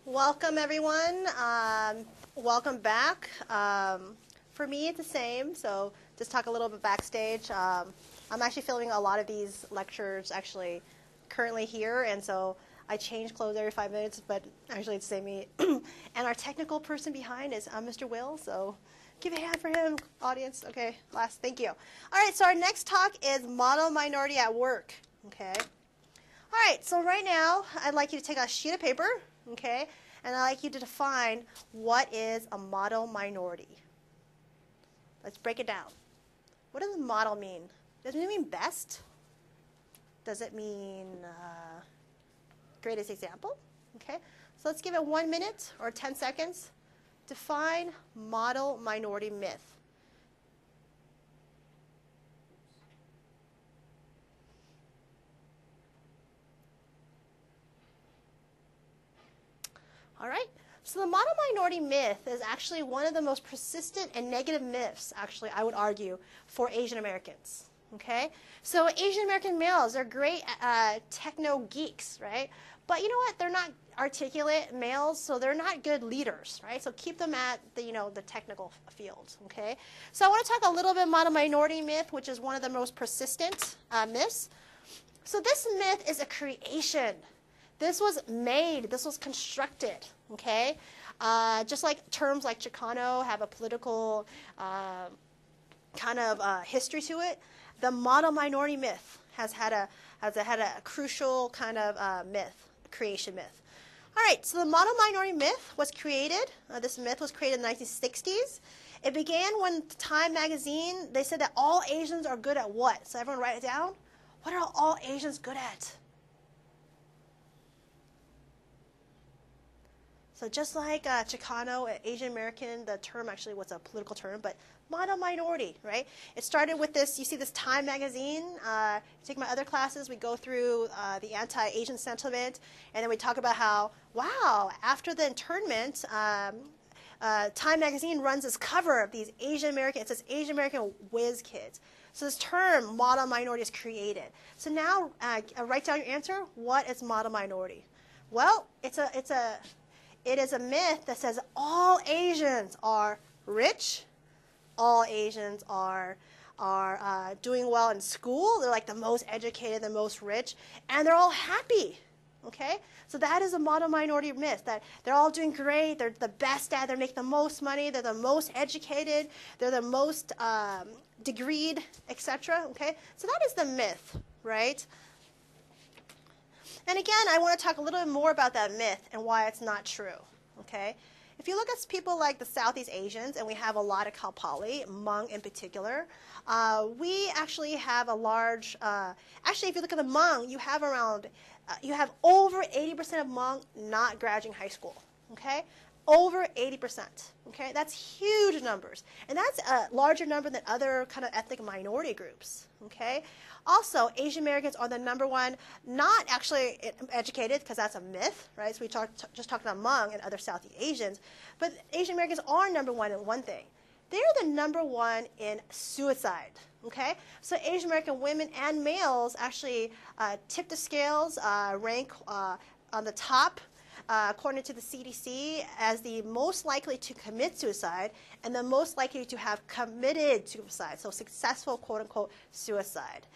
Welcome, everyone. Welcome back. For me, it's the same, so just talk a little bit backstage. I'm actually filming a lot of these lectures actually currently here, and so I change clothes every 5 minutes, but actually it's the same me. And our technical person behind is Mr. Will, so give a hand for him, audience. Okay, last, thank you. All right, so our next talk is model minority at work, okay? All right, so right now, I'd like you to take a sheet of paper, okay, and I'd like you to define what is a model minority. Let's break it down. What does model mean? Does it mean best? Does it mean greatest example? Okay, so let's give it 1 minute or 10 seconds. Define model minority myth. All right, so the model minority myth is actually one of the most persistent and negative myths, actually, I would argue, for Asian Americans. Okay, so Asian American males, they're great techno geeks, right? But you know what? They're not articulate males, so they're not good leaders, right? So keep them at the the technical fields. Okay, so I want to talk a little bit model minority myth, which is one of the most persistent myths. So this myth is a creation. This was made, this was constructed, okay? Just like terms like Chicano have a political kind of history to it, the model minority myth has had a crucial kind of creation myth. All right, so the model minority myth was created, this myth was created in the 1960s. It began when Time magazine, they said that all Asians are good at what? So everyone write it down. What are all Asians good at? So just like Chicano, Asian American, the term actually was a political term, but model minority, right? It started with this, you see this Time magazine. You take my other classes, we go through the anti-Asian sentiment, and then we talk about how, wow, after the internment, Time magazine runs this cover of these Asian American, it says Asian American whiz kids. So this term, model minority, is created. So now, write down your answer. What is model minority? Well, it is a myth that says all Asians are rich, all Asians are doing well in school, they're like the most educated, the most rich, and they're all happy, okay? So that is a model minority myth, that they're all doing great, they're the best at, they make the most money, they're the most educated, they're the most degreed, etc., okay? So that is the myth, right? And again, I want to talk a little bit more about that myth and why it's not true, okay? If you look at people like the Southeast Asians, and we have a lot of Cal Poly, Hmong in particular, we actually have a large, actually if you look at the Hmong, you have over 80% of Hmong not graduating high school, okay? Over 80%, okay? That's huge numbers. And that's a larger number than other kind of ethnic minority groups, okay? Also, Asian Americans are the #1, not actually educated, because that's a myth, right? So we just talked about Hmong and other Southeast Asians, but Asian Americans are #1 in one thing. They're the #1 in suicide, okay? So Asian American women and males actually tip the scales, rank on the top, according to the CDC, as the most likely to commit suicide and the most likely to have committed suicide, so successful, quote-unquote, suicide.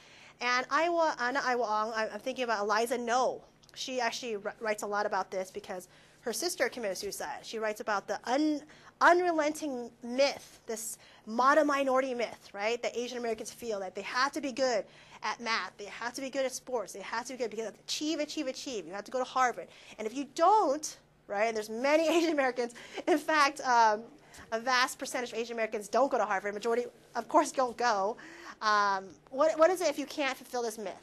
And I'm thinking about Eliza No. She actually writes a lot about this because her sister committed suicide. She writes about the unrelenting myth, this model minority myth, right? That Asian Americans feel that they have to be good at math, they have to be good at sports, they have to be good because achieve, achieve, achieve. You have to go to Harvard. And if you don't, right, and there's many Asian Americans, in fact, a vast percentage of Asian Americans don't go to Harvard. Majority, of course, don't go. What is it if you can't fulfill this myth,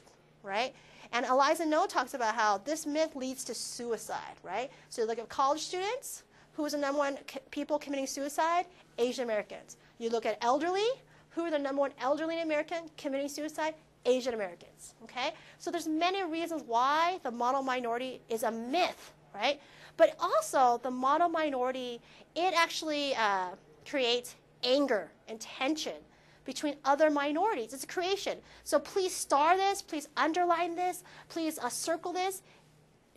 right? And Eliza No talks about how this myth leads to suicide, right? So you look at college students, who's the #1 people committing suicide? Asian Americans. You look at elderly, who are the #1 elderly American committing suicide? Asian Americans, okay? So there's many reasons why the model minority is a myth, right? But also, the model minority, it actually creates anger and tension between other minorities. It's a creation. So please star this, please underline this, please circle this.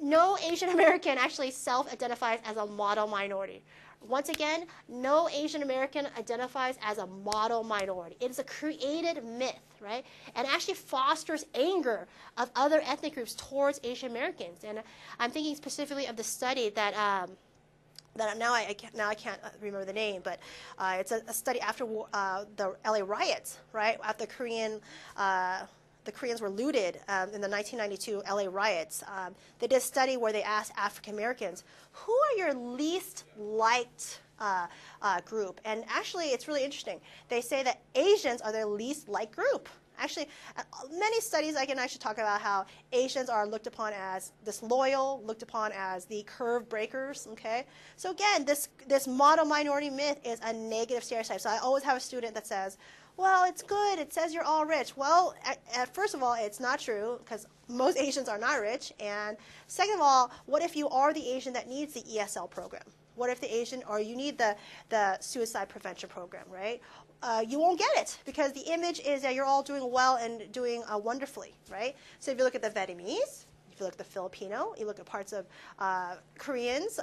no Asian American actually self-identifies as a model minority. Once again, no Asian American identifies as a model minority. It is a created myth, right? And actually fosters anger of other ethnic groups towards Asian Americans. And I'm thinking specifically of the study that now I can't remember the name, but it's a study after the LA riots, right? After the Koreans were looted in the 1992 LA riots. They did a study where they asked African Americans, who are your least liked group? And actually, it's really interesting. They say that Asians are their least liked group. Actually, many studies I can actually talk about how Asians are looked upon as disloyal, looked upon as the curve breakers, okay? So again, this model minority myth is a negative stereotype. So I always have a student that says, well, it's good. It says you're all rich. Well, first of all, it's not true because most Asians are not rich. And second of all, what if you are the Asian that needs the ESL program? What if the Asian, or you need the suicide prevention program, right? You won't get it because the image is that you're all doing well and doing wonderfully, right? So if you look at the Vietnamese, if you look at the Filipino, you look at parts of Koreans,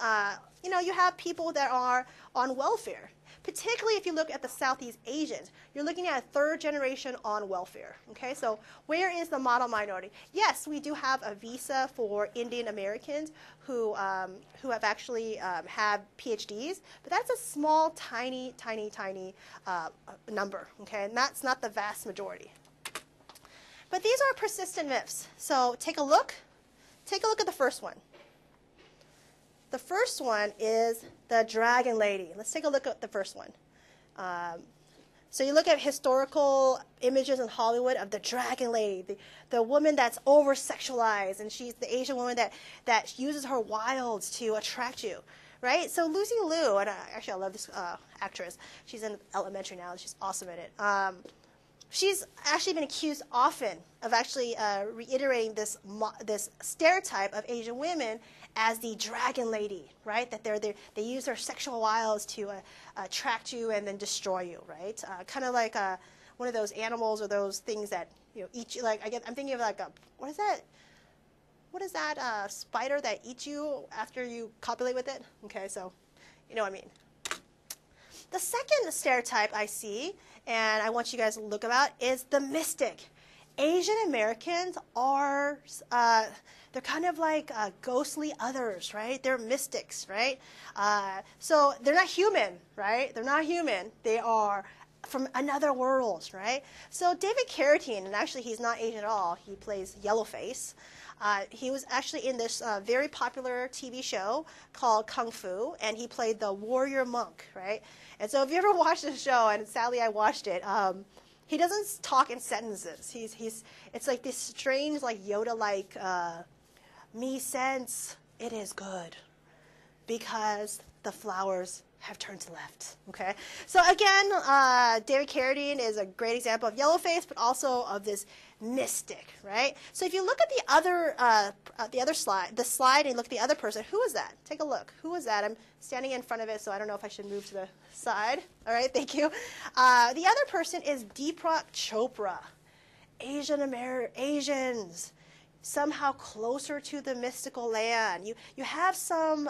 you have people that are on welfare. Particularly if you look at the Southeast Asians, you're looking at a third generation on welfare. Okay, so where is the model minority? Yes, we do have a visa for Indian Americans who have actually have PhDs, but that's a small, tiny number. Okay, and that's not the vast majority. But these are persistent myths. So take a look. Take a look at the first one. The first one is the Dragon Lady. Let's take a look at the first one. So you look at historical images in Hollywood of the Dragon Lady, the woman that's over-sexualized, and she's the Asian woman that uses her wiles to attract you, right? So Lucy Liu, and actually I love this actress. She's in elementary now, and she's awesome in it. She's actually been accused often of actually reiterating this stereotype of Asian women as the dragon lady, right? That they use their sexual wiles to attract you and then destroy you, right? Kind of like one of those animals or those things that eat you. Like I'm thinking of like what is that? What is that spider that eats you after you copulate with it? Okay, so you know what I mean. The second stereotype I see, and I want you guys to look about, is the mystic. Asian Americans are, they're kind of like ghostly others, right? They're mystics, right? So they're not human, right? They're not human. They are from another world, right? So David Carradine, and actually he's not Asian at all. He plays Yellowface. He was actually in this very popular TV show called Kung Fu, and he played the warrior monk, right? And so if you ever watched the show, and sadly I watched it, he doesn't talk in sentences. It's like this strange, like Yoda-like, me sense it is good because the flowers have turned to left. Okay, so again, David Carradine is a great example of Yellowface, but also of this mystic, right? So if you look at the other slide, and you look at the other person, who is that? Take a look. Who is that? I'm standing in front of it, so I don't know if I should move to the side. All right, thank you. The other person is Deepak Chopra. Asians, somehow closer to the mystical land. You have some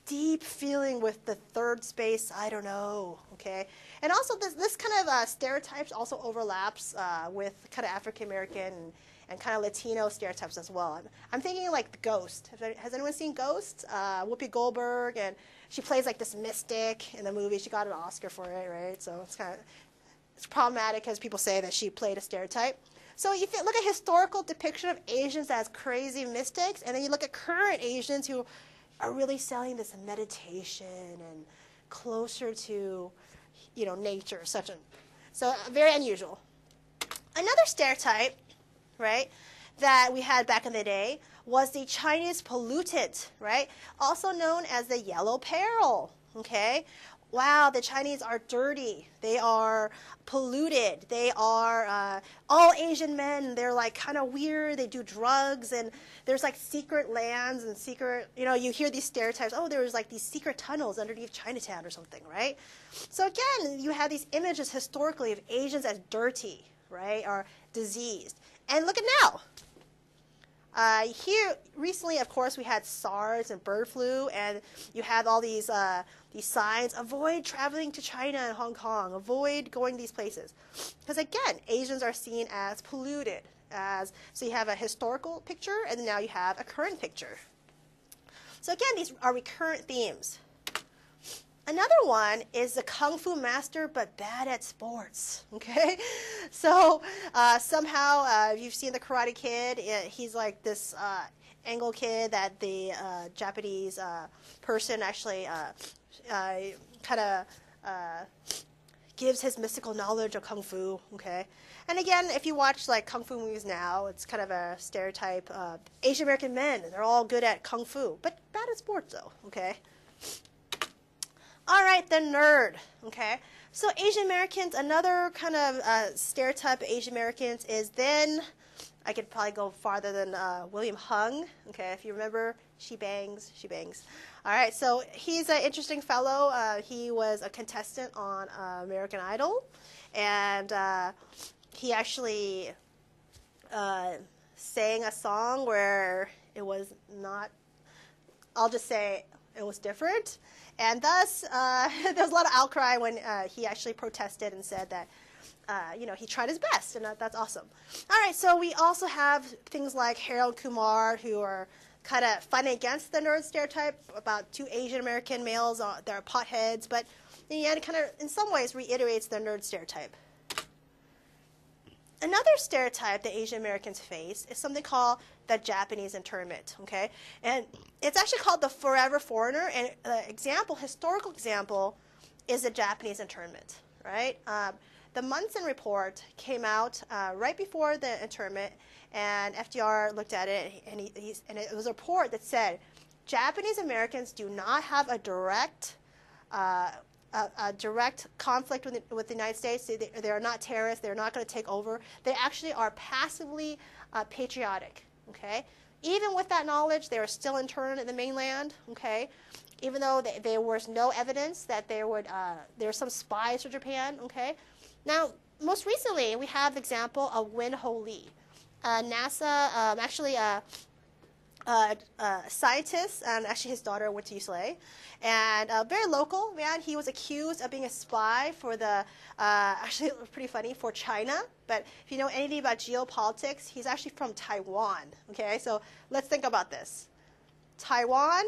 deep feeling with the third space, I don't know, okay? And also this kind of stereotypes also overlaps with kind of African American and kind of Latino stereotypes as well. I'm thinking like The Ghost. Has anyone seen Ghost? Whoopi Goldberg, and she plays like this mystic in the movie. She got an Oscar for it, right? So it's problematic because people say that she played a stereotype. So you look at historical depiction of Asians as crazy mystics, and then you look at current Asians who are really selling this meditation and closer to, nature, so very unusual. Another stereotype, right, that we had back in the day was the Chinese pollutant, right, also known as the yellow peril, okay? Wow, the Chinese are dirty. They are polluted. They are all Asian men. They're like kind of weird. They do drugs, and there's like secret lands and secret, you hear these stereotypes. Oh, there's like these secret tunnels underneath Chinatown or something, right? So again, you have these images historically of Asians as dirty, right, or diseased. And look at now. Here, recently, of course, we had SARS and bird flu, and you have all these signs: avoid traveling to China and Hong Kong, avoid going these places, because again, Asians are seen as polluted. So you have a historical picture, and now you have a current picture. So again, these are recurrent themes. Another one is the kung fu master, but bad at sports. Okay, so somehow if you've seen the Karate Kid, he's like this Anglo kid that the Japanese person actually kind of gives his mystical knowledge of kung fu. Okay, and again, if you watch like kung fu movies now, it's kind of a stereotype. Asian American men, they're all good at kung fu, but bad at sports though. Okay. All right, the nerd, okay? So Asian Americans, another kind of stereotype of Asian Americans is then, I could probably go farther than William Hung, okay? If you remember, she bangs, she bangs. All right, so he's an interesting fellow. He was a contestant on American Idol, and he actually sang a song where it was not, I'll just say it was different. And thus, there was a lot of outcry when he actually protested and said that, he tried his best, and that's awesome. All right, so we also have things like Harold Kumar, who are kind of fighting against the nerd stereotype about two Asian American males that are potheads, but in the end, it kind of, in some ways, reiterates the nerd stereotype. Another stereotype that Asian Americans face is something called the Japanese internment, okay? And it's actually called the forever foreigner, and the historical example is the Japanese internment, right? The Munson report came out right before the internment, and FDR looked at it, and it was a report that said Japanese Americans do not have a direct conflict with the United States. They are not terrorists. They're not going to take over. They actually are passively patriotic. Okay, even with that knowledge, they were still interned in the mainland. Okay, even though there was no evidence that there were some spies for Japan. Okay, now most recently we have the example of Win Ho Lee, NASA scientist, and actually his daughter went to UCLA, and very local man. He was accused of being a spy for actually it was pretty funny, for China. But if you know anything about geopolitics, he's actually from Taiwan. Okay, so let's think about this. Taiwan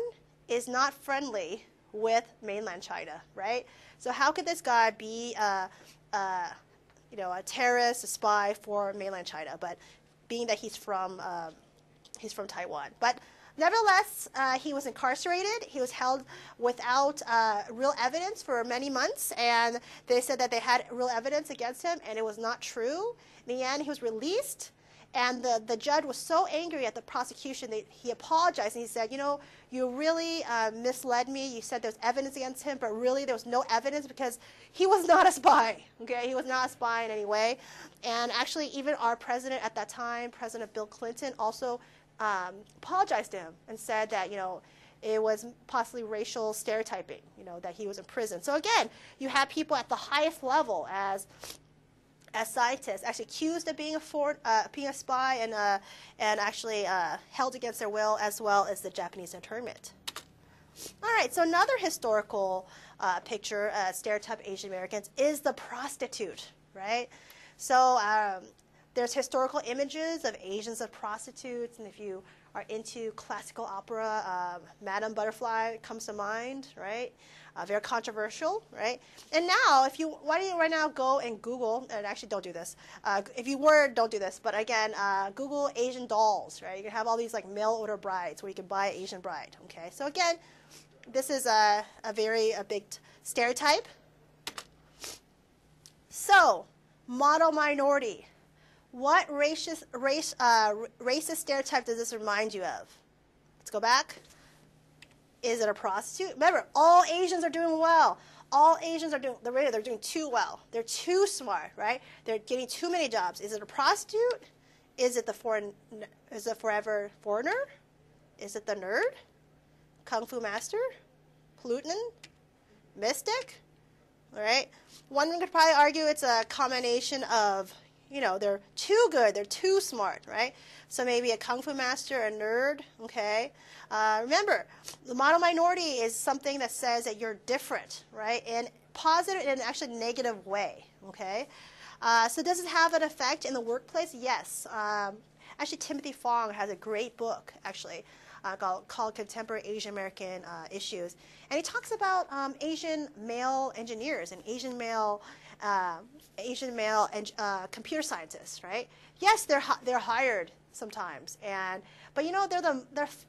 is not friendly with mainland China, right? So how could this guy be a terrorist, a spy for mainland China? But being that he's from Taiwan. But nevertheless, he was incarcerated. He was held without real evidence for many months, and they said that they had real evidence against him, and it was not true. In the end, he was released, and the judge was so angry at the prosecution that he apologized, and he said, you really misled me. You said there was evidence against him, but really there was no evidence because he was not a spy. Okay, he was not a spy in any way. And actually, even our president at that time, President Bill Clinton, also apologized to him and said that, it was possibly racial stereotyping, that he was in prison. So again, you have people at the highest level as scientists actually accused of being a spy and actually held against their will, as well as the Japanese internment. All right, so another historical picture, stereotype of Asian Americans, is the prostitute, right? So there's historical images of Asians as prostitutes, and if you are into classical opera, Madame Butterfly comes to mind, right? Very controversial, right? And now, why don't you right now go and Google, and actually don't do this. If you were, don't do this, but again, Google Asian dolls, right? You can have all these like mail order brides where you can buy an Asian bride, okay? So again, this is a big stereotype. So, model minority. What racist stereotype does this remind you of? Let's go back. Is it a prostitute? Remember, all Asians are doing well. All Asians are they're doing too well. They're too smart, right? They're getting too many jobs. Is it a prostitute? Is it the forever foreigner? Is it the nerd? Kung Fu master? Pollutant? Mystic? All right. One could probably argue it's a combination of they're too good, they're too smart, right? So maybe a kung fu master, a nerd, okay? Remember, the model minority is something that says that you're different, right? In positive and actually negative way, okay? So does it have an effect in the workplace? Yes. Actually, Timothy Fong has a great book, actually, called Contemporary Asian American Issues. And he talks about Asian male engineers and Asian male computer scientists, right? Yes, they're hired sometimes, but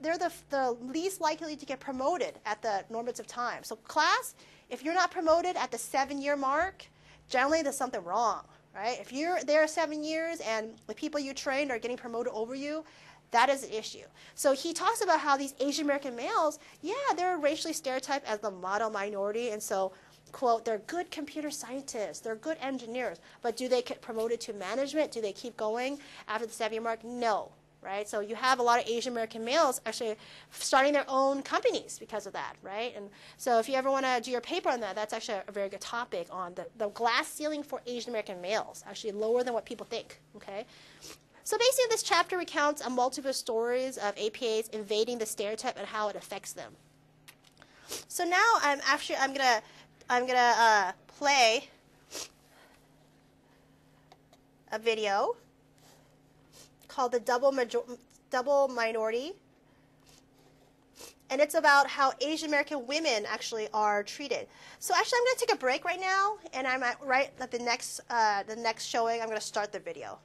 they're the least likely to get promoted at the normative time. So class, if you're not promoted at the 7-year mark, generally there's something wrong, right? If you're there 7 years and the people you trained are getting promoted over you, that is an issue. So he talks about how these Asian American males, yeah, they're racially stereotyped as the model minority, and so, quote, they're good computer scientists, they're good engineers, but do they get promoted to management? Do they keep going after the 7-year mark? No, right? So you have a lot of Asian American males actually starting their own companies because of that, right? And so if you ever want to do your paper on that, that's actually a very good topic on the glass ceiling for Asian American males, actually lower than what people think, okay? So basically, this chapter recounts multiple stories of APAs invading the stereotype and how it affects them. So now I'm gonna play a video called "The Double Minority," and it's about how Asian American women actually are treated. So actually, I'm gonna take a break right now, and right at the next showing, I'm gonna start the video.